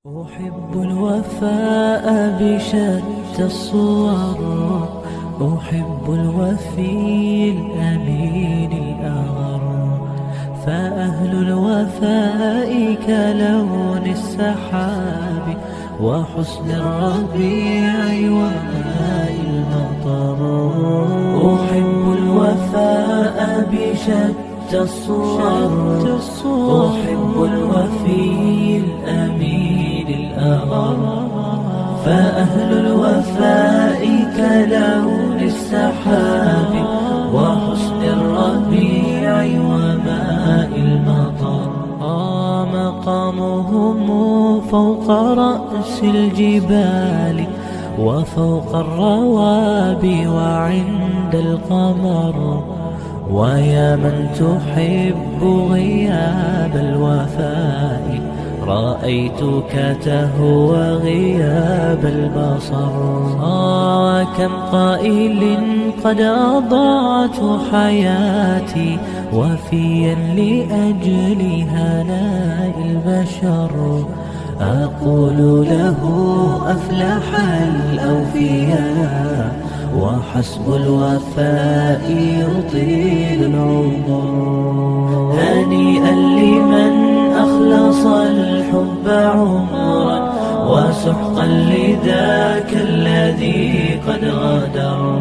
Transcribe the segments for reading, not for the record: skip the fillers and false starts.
أحب الوفاء بشتى الصور، أحب الوفي الأمين الأغر، فأهل الوفاء كلون السحاب وحسن الربيع وماء المطر. أحب الوفاء بشتى الصور، أحب الوفي الأمين الأغر، فأهل الوفاء كلون السحاب وحسن الربيع وماء المطر. مقامهم فوق رأس الجبال وفوق الروابي وعند القمر، ويا من تحب غياب الوفاء رأيتك تهوى غياب البصر. كم قائل قد أضعت حياتي وفيا لأجل هناء البشر، أقول له أفلح الأوفياء وحسب الوفاء يطيل العمر. هنيئا لمن أخلص الحب عمرا وسحقا لذاك الذي قد غدر.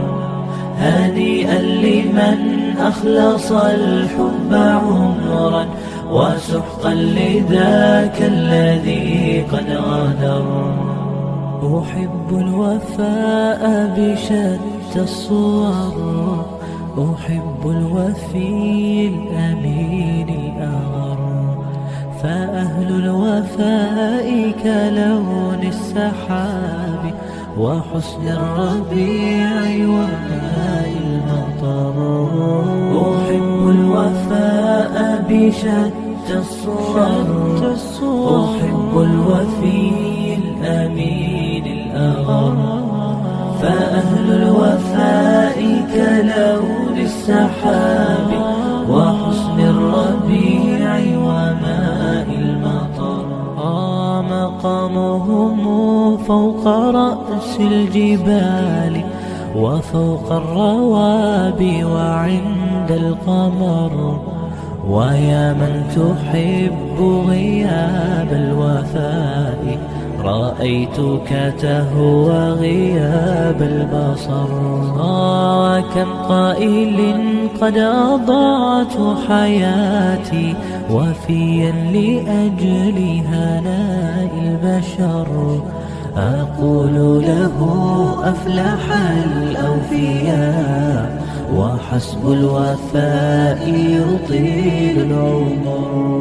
هنيئا لمن أخلص الحب عمرا وسحقا لذاك الذي قد غدر. أحب الوفاء بشتى الصور، أحب الوفي الأمين الأغر، فأهل الوفاء كلون السحاب وحسن الربيع وماء المطر. أحب الوفاء بشتى الصور، أحب الوفي الأمين الأغر، فأهل الوفاء كلون السحاب وحسن الربيع وماء المطر. مقامهم فوق رأس الجبال وفوق الروابي وعند القمر، ويا من تحب غياب الوفاء رأيتك تهوى غياب البصر. كم قائل قد أضعت حياتي وفيا لأجل هناء البشر، أقول له أفلح الأوفياء وحسب الوفاء يطيل العمر.